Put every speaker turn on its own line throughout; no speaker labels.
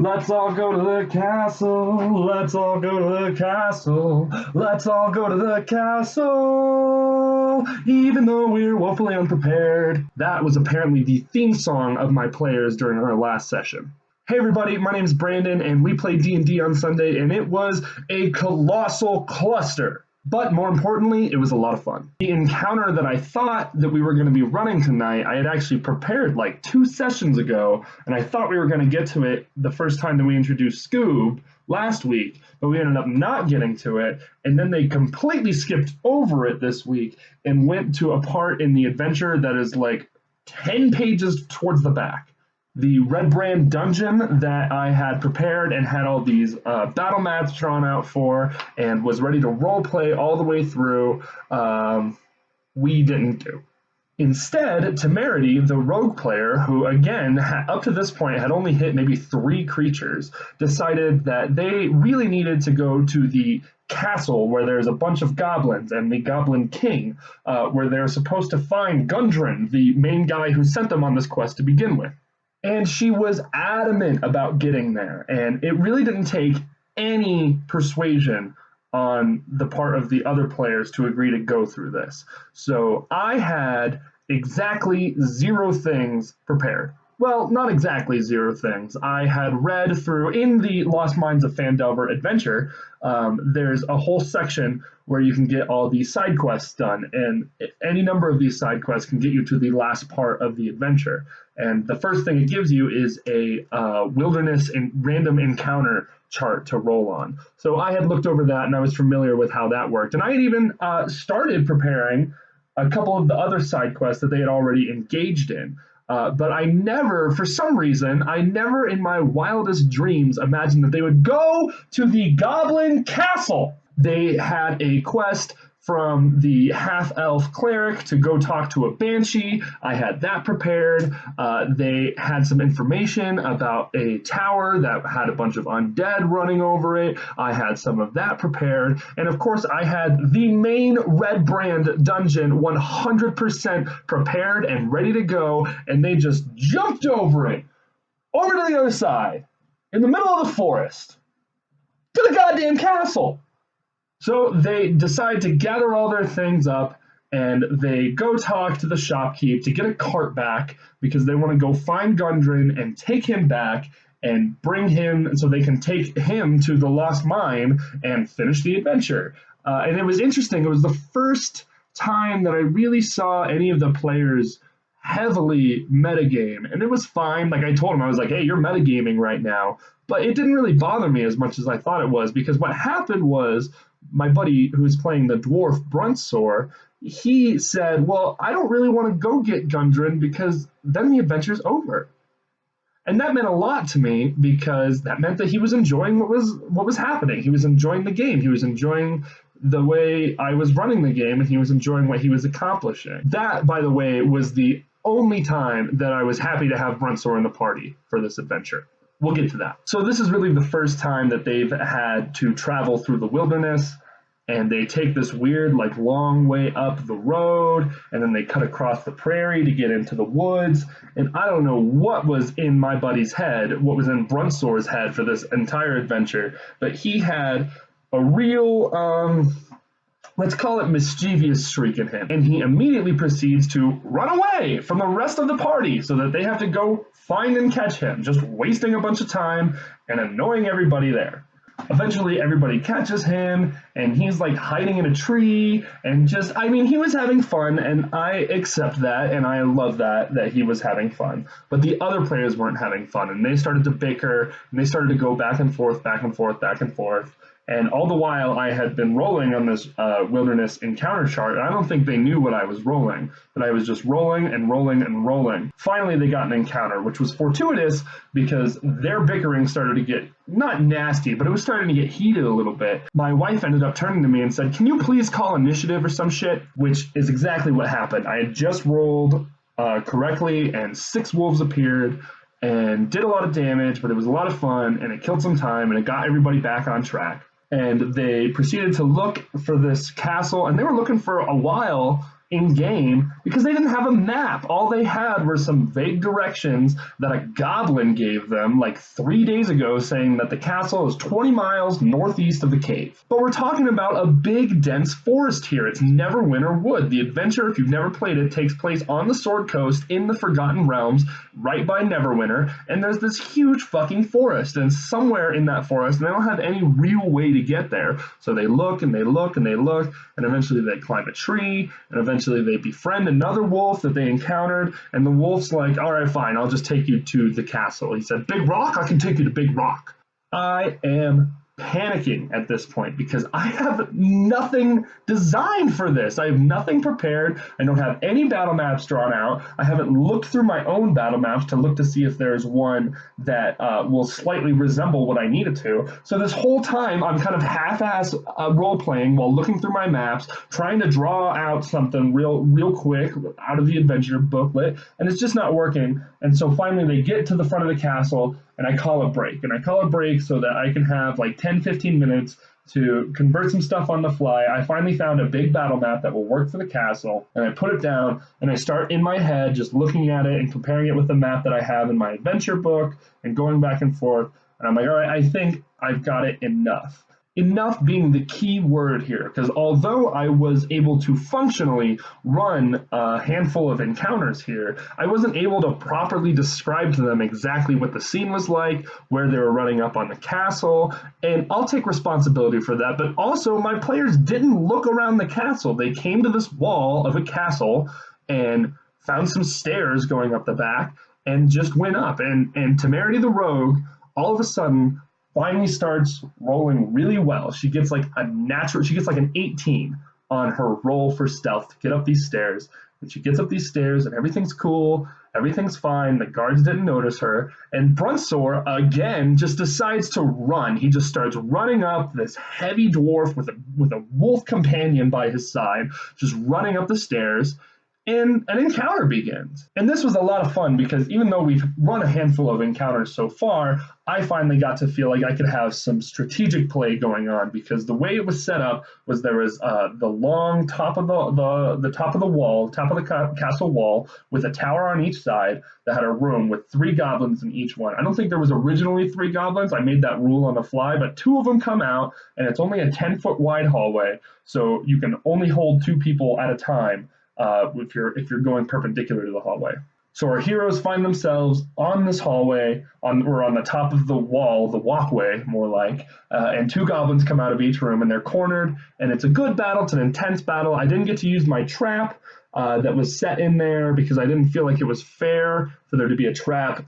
Let's all go to the castle. Let's all go to the castle. Let's all go to the castle. Even though we're woefully unprepared. That was apparently the theme song of my players during our last session. Hey everybody, my name is Brandon, and we played D&D on Sunday, and it was a colossal cluster. But more importantly, it was a lot of fun. The encounter that I thought that we were going to be running tonight, I had actually prepared like 2 sessions ago, and I thought we were going to get to it the first time that we introduced Scoob last week, but we ended up not getting to it, and then they completely skipped over it this week and went to a part in the adventure that is like 10 pages towards the back. The Red Brand dungeon that I had prepared and had all these battle maps drawn out for and was ready to role play all the way through, we didn't do. Instead, Temerity, the rogue player, who again, up to this point had only hit maybe 3 creatures, decided that they really needed to go to the castle where there's a bunch of goblins and the Goblin King, where they're supposed to find Gundren, the main guy who sent them on this quest to begin with. And she was adamant about getting there, and it really didn't take any persuasion on the part of the other players to agree to go through this. So I had exactly 0 things prepared. Well, not exactly 0 things. I had read through, in the Lost Mines of Phandelver adventure, there's a whole section where you can get all these side quests done, and any number of these side quests can get you to the last part of the adventure. And the first thing it gives you is a wilderness and random encounter chart to roll on. So I had looked over that, and I was familiar with how that worked. And I had even started preparing a couple of the other side quests that they had already engaged in. But I never, for some reason, I never in my wildest dreams imagined that they would go to the Goblin Castle. They had a quest from the half-elf cleric to go talk to a banshee. I had that prepared. They had some information about a tower that had a bunch of undead running over it. I had some of that prepared. And of course, I had the main Red Brand dungeon 100% prepared and ready to go, and they just jumped over it, over to the other side, in the middle of the forest, to the goddamn castle. So they decide to gather all their things up, and they go talk to the shopkeep to get a cart back because they want to go find Gundren and take him back and bring him so they can take him to the Lost Mine and finish the adventure. And it was interesting. It was the first time that I really saw any of the players heavily metagame, and it was fine. Like I told him, I was like, hey, you're metagaming right now. But it didn't really bother me as much as I thought it was, because what happened was my buddy who's playing the dwarf Bruntsor, he said, well, I don't really want to go get Gundren because then the adventure's over. And that meant a lot to me because that meant that he was enjoying what was happening. He was enjoying the game. He was enjoying the way I was running the game, and he was enjoying what he was accomplishing. That, by the way, was the only time that I was happy to have Bruntsor in the party for this adventure. We'll get to that. So this is really the first time that they've had to travel through the wilderness, and they take this weird, like, long way up the road, and then they cut across the prairie to get into the woods. And I don't know what was in my buddy's head, what was in Bruntsor's head for this entire adventure, but he had a real, let's call it mischievous streak in him. And he immediately proceeds to run away from the rest of the party so that they have to go find and catch him, just wasting a bunch of time and annoying everybody there. Eventually, everybody catches him, and he's like hiding in a tree, and just, I mean, he was having fun, and I accept that, and I love that he was having fun. But the other players weren't having fun, and they started to bicker, and they started to go back and forth, back and forth, back and forth. And all the while, I had been rolling on this wilderness encounter chart, and I don't think they knew what I was rolling, but I was just rolling and rolling and rolling. Finally, they got an encounter, which was fortuitous because their bickering started to get, not nasty, but it was starting to get heated a little bit. My wife ended up turning to me and said, can you please call initiative or some shit? Which is exactly what happened. I had just rolled correctly, and 6 wolves appeared and did a lot of damage, but it was a lot of fun, and it killed some time, and it got everybody back on track. And they proceeded to look for this castle, and they were looking for a while in game because they didn't have a map. All they had were some vague directions that a goblin gave them like 3 days ago, saying that the castle is 20 miles northeast of the cave. But we're talking about a big, dense forest here. It's Neverwinter Wood. The adventure, if you've never played it, takes place on the Sword Coast in the Forgotten Realms, right by Neverwinter, and there's this huge fucking forest, and somewhere in that forest, and they don't have any real way to get there, so they look and they look and they look, and eventually they climb a tree, and eventually they befriend another wolf that they encountered, and the wolf's like, all right, fine, I'll just take you to the castle. He said, Big Rock? I can take you to Big Rock. I am panicking at this point because I have nothing designed for this. I have nothing prepared. I don't have any battle maps drawn out. I haven't looked through my own battle maps to look to see if there's one that will slightly resemble what I needed to. So this whole time I'm kind of half-ass role-playing while looking through my maps, trying to draw out something real quick out of the adventure booklet, and it's just not working. And so finally they get to the front of the castle, and I call a break. And I call a break so that I can have like 10-15 minutes to convert some stuff on the fly. I finally found a big battle map that will work for the castle, and I put it down, and I start in my head just looking at it and comparing it with the map that I have in my adventure book and going back and forth. And I'm like, all right, I think I've got it enough. Enough being the key word here, because although I was able to functionally run a handful of encounters here, I wasn't able to properly describe to them exactly what the scene was like, where they were running up on the castle, and I'll take responsibility for that, but also my players didn't look around the castle. They came to this wall of a castle and found some stairs going up the back and just went up, and Temerity the Rogue, all of a sudden, finally starts rolling really well. She gets like an 18 on her roll for stealth to get up these stairs. And she gets up these stairs and everything's cool, everything's fine, the guards didn't notice her. And Brunsor, again, just decides to run. He just starts running up, this heavy dwarf with a wolf companion by his side, just running up the stairs. And an encounter begins. And this was a lot of fun because even though we've run a handful of encounters so far, I finally got to feel like I could have some strategic play going on, because the way it was set up was there was the long top of the top of the wall, top of the castle wall, with a tower on each side that had a room with 3 goblins in each one. I don't think there was originally 3 goblins. I made that rule on the fly, but 2 of them come out, and it's only a 10-foot wide hallway, so you can only hold 2 people at a time. If you're going perpendicular to the hallway. So our heroes find themselves on this hallway, or on the top of the wall, the walkway, more like, and 2 goblins come out of each room, and they're cornered, and it's a good battle. It's an intense battle. I didn't get to use my trap that was set in there because I didn't feel like it was fair for there to be a trap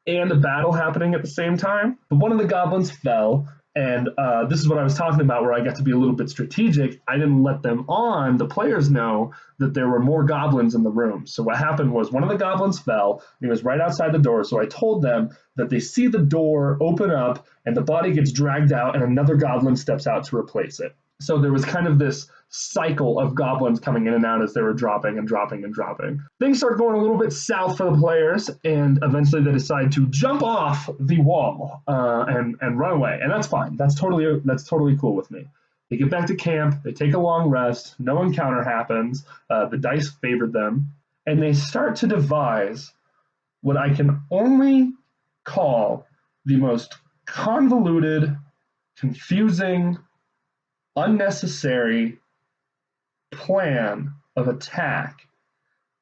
and a battle happening at the same time. But one of the goblins fell, and this is what I was talking about, where I got to be a little bit strategic. I didn't let the players know that there were more goblins in the room. So what happened was one of the goblins fell, and he was right outside the door. So I told them that they see the door open up, and the body gets dragged out, and another goblin steps out to replace it. So there was kind of this cycle of goblins coming in and out as they were dropping and dropping and dropping. Things start going a little bit south for the players, and eventually they decide to jump off the wall and run away. And that's fine. That's totally cool with me. They get back to camp. They take a long rest. No encounter happens. The dice favored them. And they start to devise what I can only call the most convoluted, confusing, unnecessary plan of attack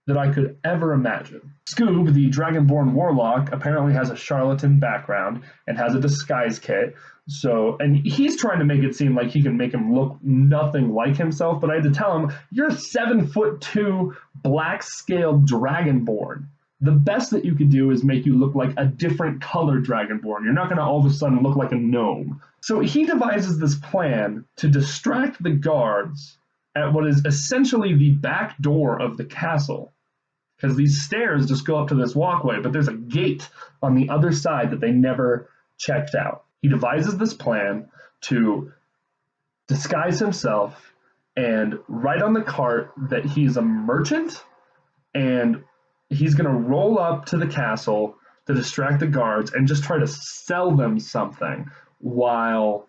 that I could ever imagine. Scoob, the Dragonborn Warlock, apparently has a charlatan background and has a disguise kit. And he's trying to make it seem like he can make him look nothing like himself, but I had to tell him, you're 7'2" black-scaled Dragonborn. The best that you could do is make you look like a different colored Dragonborn. You're not going to all of a sudden look like a gnome. So he devises this plan to distract the guards at what is essentially the back door of the castle, because these stairs just go up to this walkway, but there's a gate on the other side that they never checked out. He devises this plan to disguise himself and write on the cart that he's a merchant, and he's going to roll up to the castle to distract the guards and just try to sell them something, while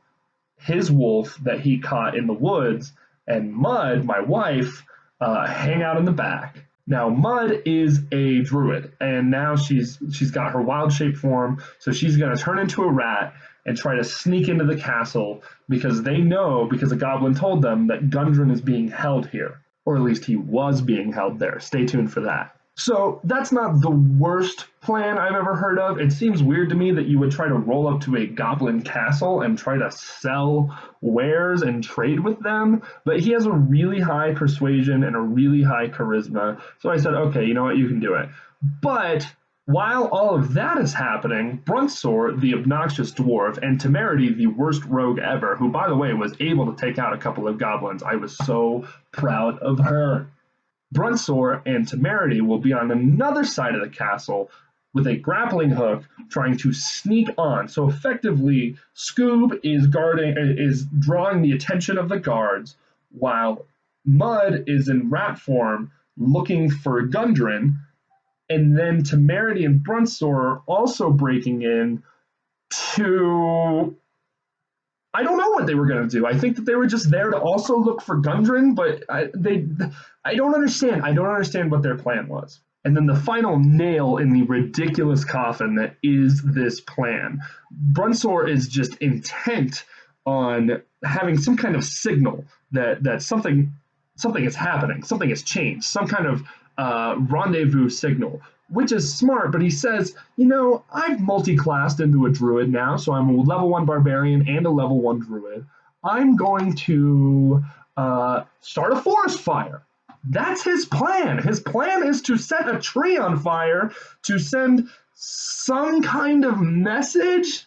his wolf that he caught in the woods and Mud, my wife, hang out in the back. Now, Mud is a druid, and now she's got her wild shape form, so she's going to turn into a rat and try to sneak into the castle because they know, because a goblin told them, that Gundren is being held here. Or at least he was being held there. Stay tuned for that. So that's not the worst plan I've ever heard of. It seems weird to me that you would try to roll up to a goblin castle and try to sell wares and trade with them, but he has a really high persuasion and a really high charisma. So I said, okay, you know what, you can do it. But while all of that is happening, Bruntsor, the obnoxious dwarf, and Temerity, the worst rogue ever, who, by the way, was able to take out a couple of goblins. I was so proud of her. Bruntsor and Temerity will be on another side of the castle with a grappling hook trying to sneak on. So effectively, Scoob is drawing the attention of the guards, while Mud is in rat form looking for Gundren, and then Temerity and Bruntsor are also breaking in to... I don't know what they were going to do. I think that they were just there to also look for Gundren, but I don't understand. I don't understand what their plan was. And then the final nail in the ridiculous coffin that is this plan. Bruntsor is just intent on having some kind of signal that something is happening, something has changed, some kind of rendezvous signal, which is smart, but he says, I've multi-classed into a druid now, so I'm a level 1 barbarian and a level 1 druid. I'm going to start a forest fire. That's his plan. His plan is to set a tree on fire to send some kind of message.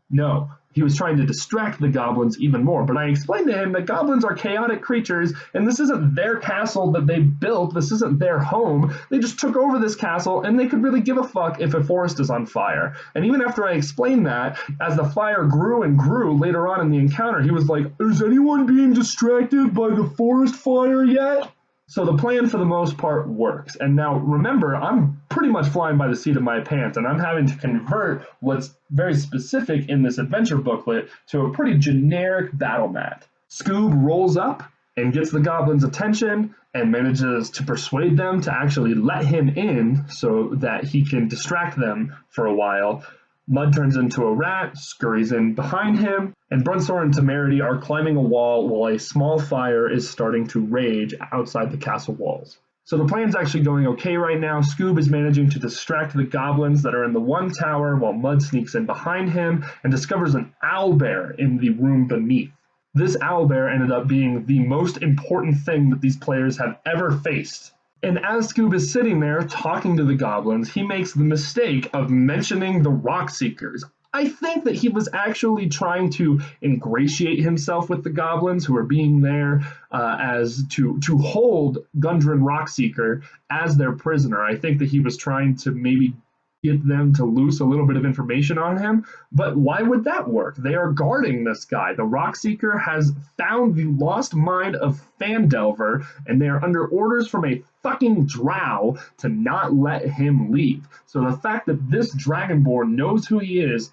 No, he was trying to distract the goblins even more. But I explained to him that goblins are chaotic creatures, and this isn't their castle that they built. This isn't their home. They just took over this castle, and they could really give a fuck if a forest is on fire. And even after I explained that, as the fire grew and grew later on in the encounter, he was like, is anyone being distracted by the forest fire yet? So the plan for the most part works. And now remember, I'm pretty much flying by the seat of my pants, and I'm having to convert what's very specific in this adventure booklet to a pretty generic battle mat. Scoob rolls up and gets the goblins' attention and manages to persuade them to actually let him in so that he can distract them for a while. Mud turns into a rat, scurries in behind him, and Bruntsor and Temerity are climbing a wall while a small fire is starting to rage outside the castle walls. So the plan's actually going okay right now. Scoob is managing to distract the goblins that are in the one tower while Mud sneaks in behind him and discovers an owlbear in the room beneath. This owlbear ended up being the most important thing that these players have ever faced. And as Scoob is sitting there talking to the goblins, he makes the mistake of mentioning the Rock Seekers. I think that he was actually trying to ingratiate himself with the goblins who are being there as to hold Gundren Rockseeker as their prisoner. I think that he was trying to maybe get them to loose a little bit of information on him, but why would that work? They are guarding this guy. The Rockseeker has found the lost mind of Fandelver, and they are under orders from a fucking drow to not let him leave. So the fact that this Dragonborn knows who he is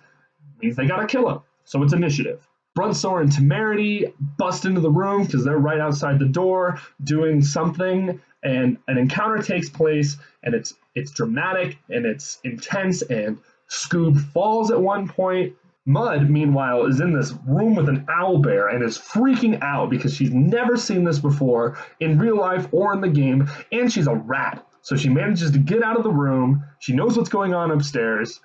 means they gotta kill him. So it's initiative. Bruntsor and Temerity bust into the room because they're right outside the door doing something, and an encounter takes place, and it's dramatic and it's intense, and Scoob falls at one point. Mud, meanwhile, is in this room with an owlbear and is freaking out because she's never seen this before in real life or in the game, and she's a rat. So she manages to get out of the room. She knows what's going on upstairs,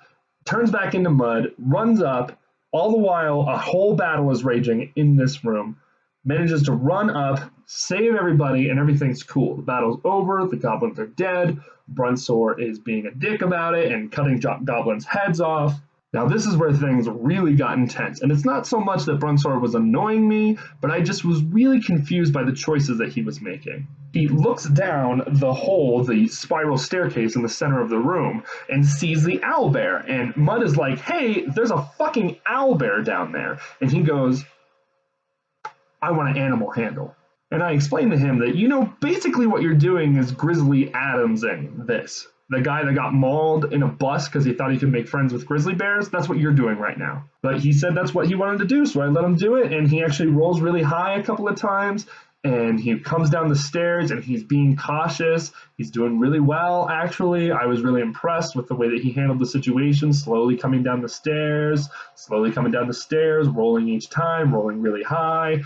turns back into Mud, runs up, all the while a whole battle is raging in this room, manages to run up, save everybody, and everything's cool. The battle's over, the goblins are dead, Bruntsor is being a dick about it and cutting goblins' heads off. Now this is where things really got intense, and it's not so much that Bruntsor was annoying me, but I just was really confused by the choices that he was making. He looks down the spiral staircase in the center of the room, and sees the owlbear, and Mud is like, hey, there's a fucking owlbear down there, and he goes, I want an animal handle. And I explained to him that, basically what you're doing is Grizzly Adamsing this. The guy that got mauled in a bus because he thought he could make friends with grizzly bears, that's what you're doing right now. But he said that's what he wanted to do, so I let him do it, and he actually rolls really high a couple of times, and he comes down the stairs and he's being cautious. He's doing really well, actually. I was really impressed with the way that he handled the situation, slowly coming down the stairs, rolling each time, rolling really high.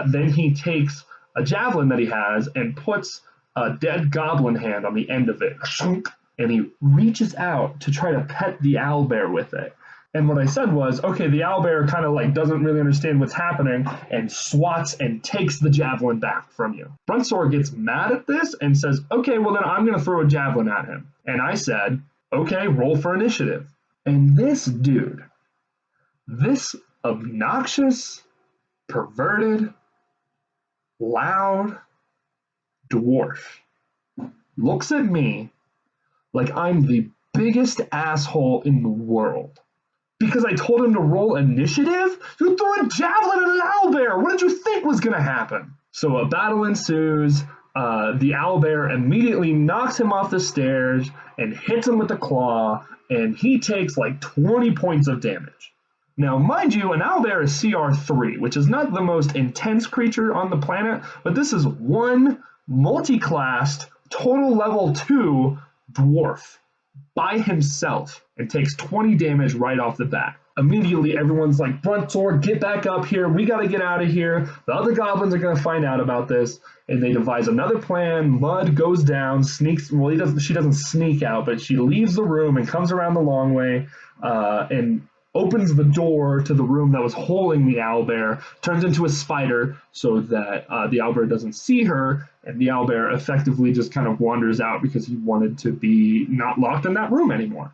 Then he takes a javelin that he has and puts a dead goblin hand on the end of it. And he reaches out to try to pet the owlbear with it. And what I said was, okay, the owlbear kind of like doesn't really understand what's happening and swats and takes the javelin back from you. Bruntsor gets mad at this and says, okay, well then I'm going to throw a javelin at him. And I said, okay, roll for initiative. And this dude, this obnoxious, perverted, loud dwarf looks at me like I'm the biggest asshole in the world. Because I told him to roll initiative? You threw a javelin at an owlbear! What did you think was going to happen? So a battle ensues. The owlbear immediately knocks him off the stairs and hits him with the claw, and he takes like 20 points of damage. Now, mind you, an owlbear is CR3, which is not the most intense creature on the planet, but this is one multi-classed, total level 2 dwarf by himself and takes 20 damage right off the bat. Immediately, everyone's like, Bruntsor, get back up here. We got to get out of here. The other goblins are going to find out about this, and they devise another plan. Mud goes down, sneaks. Well, she doesn't sneak out, but she leaves the room and comes around the long way and opens the door to the room that was holding the owlbear, turns into a spider so that the owlbear doesn't see her, and the owlbear effectively just kind of wanders out because he wanted to be not locked in that room anymore.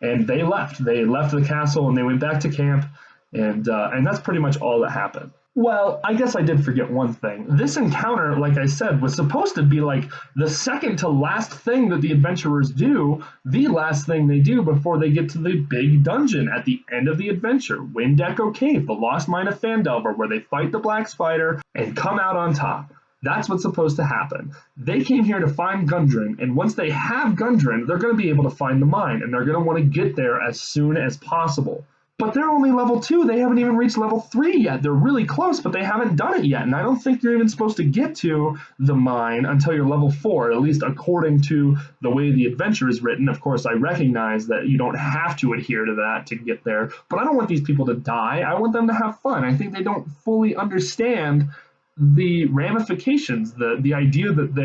And they left. They left the castle and they went back to camp, and that's pretty much all that happened. Well, I guess I did forget one thing. This encounter, like I said, was supposed to be like the second to last thing that the adventurers do, the last thing they do before they get to the big dungeon at the end of the adventure, Wind Echo Cave, the Lost Mine of Phandelver, where they fight the Black Spider and come out on top. That's what's supposed to happen. They came here to find Gundren, and once they have Gundren, they're going to be able to find the mine, and they're going to want to get there as soon as possible. But they're only level 2. They haven't even reached level 3 yet. They're really close, but they haven't done it yet. And I don't think you're even supposed to get to the mine until you're level 4, at least according to the way the adventure is written. Of course, I recognize that you don't have to adhere to that to get there, but I don't want these people to die. I want them to have fun. I think they don't fully understand the ramifications, the idea that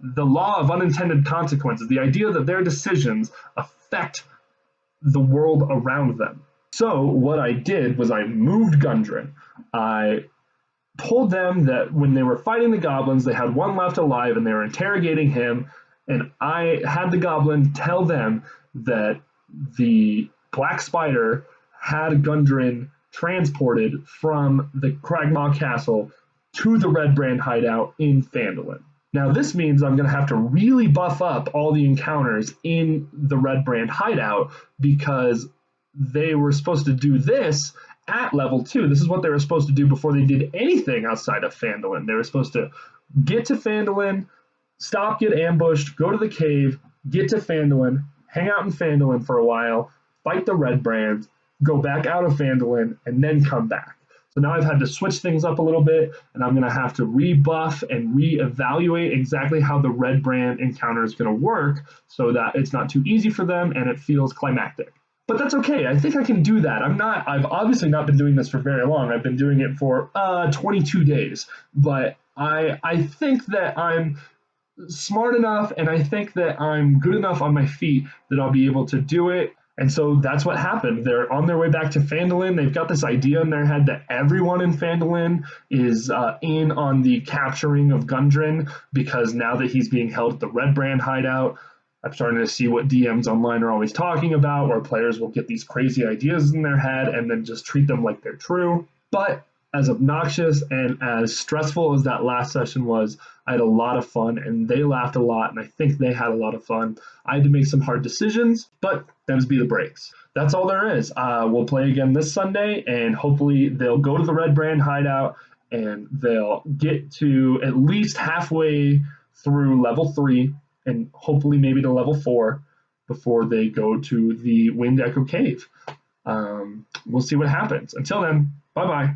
the law of unintended consequences, the idea that their decisions affect the world around them. So what I did was I moved Gundren. I told them that when they were fighting the goblins, they had one left alive and they were interrogating him. And I had the goblin tell them that the Black Spider had Gundren transported from the Cragmaw Castle to the Red Brand hideout in Phandalin. Now this means I'm going to have to really buff up all the encounters in the Red Brand hideout because they were supposed to do this at level 2. This is what they were supposed to do before they did anything outside of Phandalin. They were supposed to get to Phandalin, stop, get ambushed, go to the cave, get to Phandalin, hang out in Phandalin for a while, fight the Red Brand, go back out of Phandalin, and then come back. So now I've had to switch things up a little bit, and I'm going to have to rebuff and reevaluate exactly how the Red Brand encounter is going to work so that it's not too easy for them and it feels climactic. But that's okay. I think I can do that. I've obviously not been doing this for very long. I've been doing it for 22 days. But I think that I'm smart enough and I think that I'm good enough on my feet that I'll be able to do it. And so that's what happened. They're on their way back to Phandalin. They've got this idea in their head that everyone in Phandalin is in on the capturing of Gundren because now that he's being held at the Red Brand hideout, I'm starting to see what DMs online are always talking about, where players will get these crazy ideas in their head and then just treat them like they're true. But as obnoxious and as stressful as that last session was, I had a lot of fun and they laughed a lot and I think they had a lot of fun. I had to make some hard decisions, but them's be the breaks. That's all there is. We'll play again this Sunday and hopefully they'll go to the Red Brand hideout and they'll get to at least halfway through level 3 and hopefully maybe to level 4 before they go to the Wind Echo Cave. We'll see what happens. Until then, bye-bye.